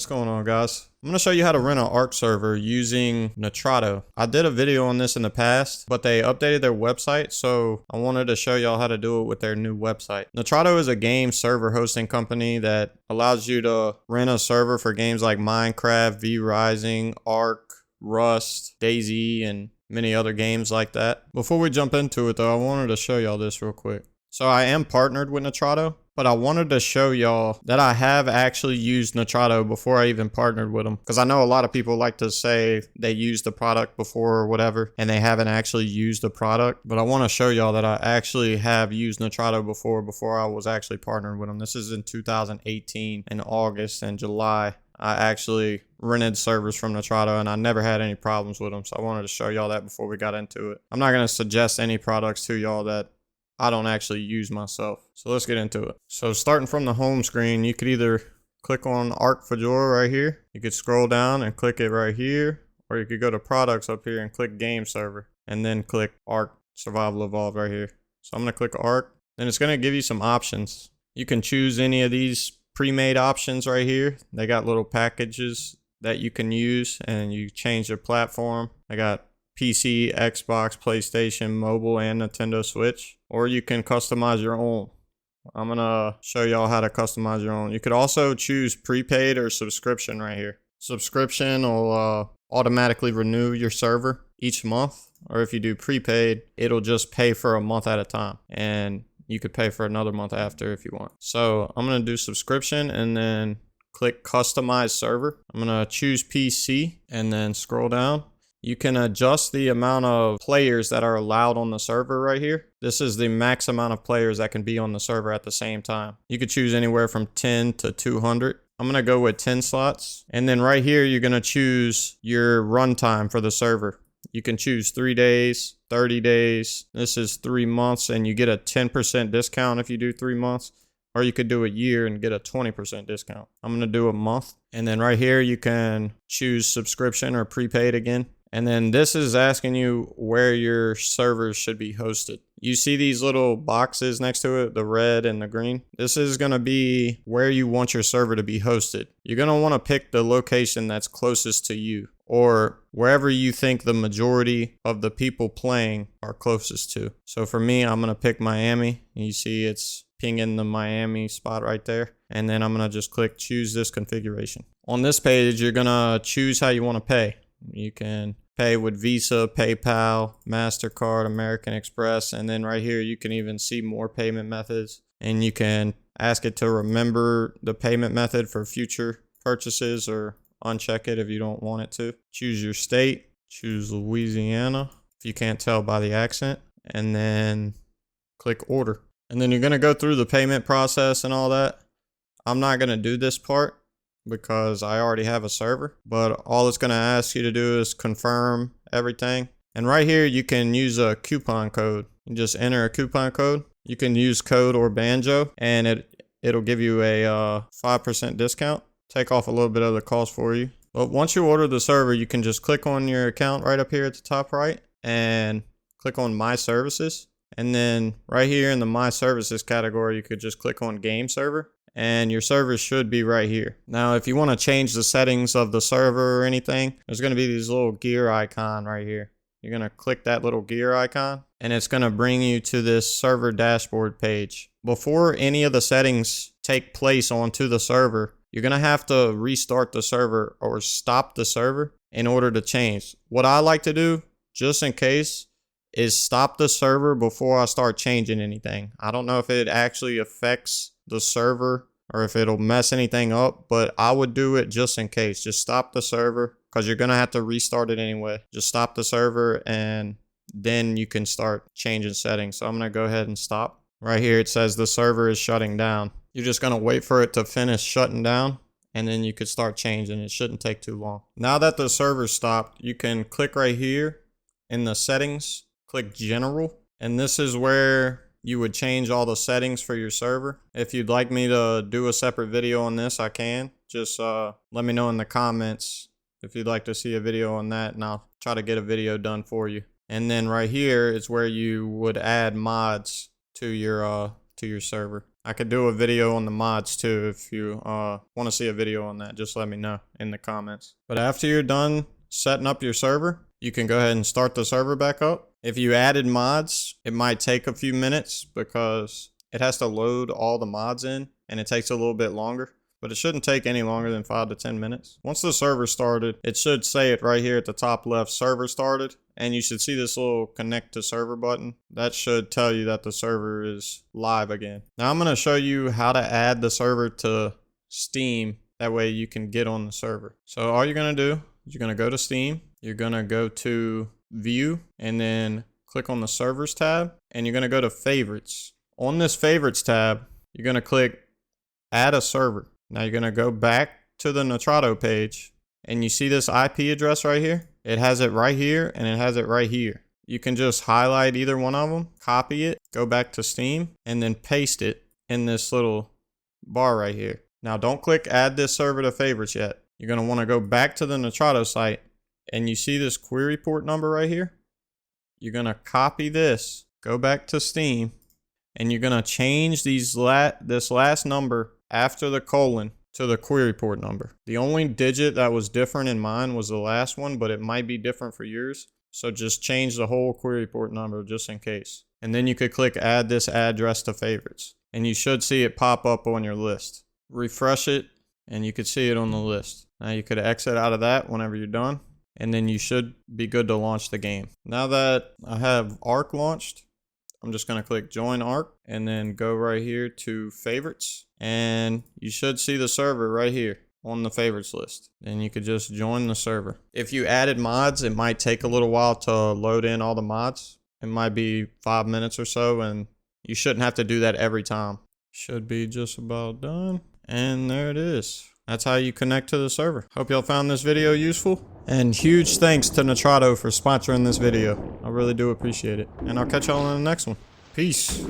What's going on, guys? I'm going to show you how to rent an ARK server using Nitrado. I did a video on this in the past, but they updated their website, so I wanted to show y'all how to do it with their new website. Nitrado is a game server hosting company that allows you to rent a server for games like Minecraft, V Rising, ARK, Rust, DayZ, and many other games like that. Before we jump into it though, I wanted to show y'all this real quick. So I am partnered with Nitrado, but I wanted to show y'all that I have actually used Nitrado before I even partnered with them. Because I know a lot of people like to say they used the product before or whatever, and they haven't actually used the product. But I want to show y'all that I actually have used Nitrado before I was actually partnered with them. This is in 2018 in August and July. I actually rented servers from Nitrado and I never had any problems with them. So I wanted to show y'all that before we got into it. I'm not going to suggest any products to y'all that I don't actually use myself. So let's get into it. So starting from the home screen, you could either click on ARK Fedora right here. You could scroll down and click it right here, or you could go to products up here and click game server and then click ARK Survival Evolved right here. So I'm gonna click ARK. Then it's gonna give you some options. You can choose any of these pre-made options right here. They got little packages that you can use and you change their platform. I got PC, Xbox, PlayStation, mobile, and Nintendo Switch. Or you can customize your own. I'm gonna show y'all how to customize your own. You could also choose prepaid or subscription right here. Subscription will automatically renew your server each month. Or if you do prepaid, it'll just pay for a month at a time. And you could pay for another month after if you want. So I'm gonna do subscription and then click customize server. I'm gonna choose PC and then scroll down. You can adjust the amount of players that are allowed on the server right here. This is the max amount of players that can be on the server at the same time. You could choose anywhere from 10 to 200. I'm gonna go with 10 slots. And then right here, you're gonna choose your runtime for the server. You can choose 3 days, 30 days. This is 3 months and you get a 10% discount if you do 3 months. Or you could do a year and get a 20% discount. I'm gonna do a month. And then right here, you can choose subscription or prepaid again. And then this is asking you where your servers should be hosted. You see these little boxes next to it, the red and the green? This is gonna be where you want your server to be hosted. You're gonna wanna pick the location that's closest to you or wherever you think the majority of the people playing are closest to. So for me, I'm gonna pick Miami. You see it's pinging the Miami spot right there. And then I'm gonna just click choose this configuration. On this page, you're gonna choose how you wanna pay. You can pay with Visa, PayPal, MasterCard, American Express, and then right here you can even see more payment methods, and you can ask it to remember the payment method for future purchases or uncheck it if you don't want it to. Choose your state, choose Louisiana if you can't tell by the accent, and then click order. And then you're going to go through the payment process and all that. I'm not going to do this part because I already have a server, but all it's going to ask you to do is confirm everything. And right here, you can use a coupon code. You just enter a coupon code. You can use code Orbanjo and it'll give you a 5% discount. Take off a little bit of the cost for you. But once you order the server, you can just click on your account right up here at the top right and click on My Services. And then right here in the My Services category, you could just click on Game Server. And your server should be right here. Now, if you want to change the settings of the server or anything, there's going to be this little gear icon right here. You're going to click that little gear icon, and it's going to bring you to this server dashboard page. Before any of the settings take place onto the server, you're going to have to restart the server or stop the server in order to change. What I like to do, just in case, is stop the server before I start changing anything. I don't know if it actually affects the server or if it'll mess anything up, but I would do it just in case. Just stop the server because you're gonna have to restart it anyway. Just stop the server and then you can start changing settings. So I'm gonna go ahead and stop. Right here it says the server is shutting down. You're just gonna wait for it to finish shutting down and then you could start changing. It shouldn't take too long. Now that the server's stopped, you can click right here in the settings, click general, and this is where you would change all the settings for your server. If you'd like me to do a separate video on this, I can. Just let me know in the comments if you'd like to see a video on that, and I'll try to get a video done for you. And then right here is where you would add mods to your server. I could do a video on the mods too. If you want to see a video on that, just let me know in the comments. But after you're done setting up your server, you can go ahead and start the server back up. If you added mods, it might take a few minutes because it has to load all the mods in and it takes a little bit longer. But it shouldn't take any longer than 5 to 10 minutes. Once the server started, it should say it right here at the top left, server started. And you should see this little connect to server button. That should tell you that the server is live again. Now I'm going to show you how to add the server to Steam. That way you can get on the server. So all you're going to do is you're going to go to Steam. You're going to go to View and then click on the Servers tab. And you're going to go to Favorites. On this Favorites tab, you're going to click Add a Server. Now you're going to go back to the Nitrado page and you see this IP address right here. It has it right here and it has it right here. You can just highlight either one of them, copy it, go back to Steam, and then paste it in this little bar right here. Now don't click add this server to favorites yet. You're going to want to go back to the Nitrado site and you see this query port number right here. You're going to copy this, go back to Steam, and you're going to change this last number after the colon to the query port number. The only digit that was different in mine was the last one, but it might be different for yours. So just change the whole query port number just in case. And then you could click add this address to favorites. And you should see it pop up on your list. Refresh it and you could see it on the list. Now you could exit out of that whenever you're done. And then you should be good to launch the game. Now that I have ARK launched, I'm just going to click join ARK and then go right here to favorites. And you should see the server right here on the favorites list. And you could just join the server. If you added mods, it might take a little while to load in all the mods. It might be 5 minutes or so, and you shouldn't have to do that every time. Should be just about done. And there it is. That's how you connect to the server. Hope y'all found this video useful. And huge thanks to Nitrado for sponsoring this video. I really do appreciate it. And I'll catch y'all in the next one. Peace.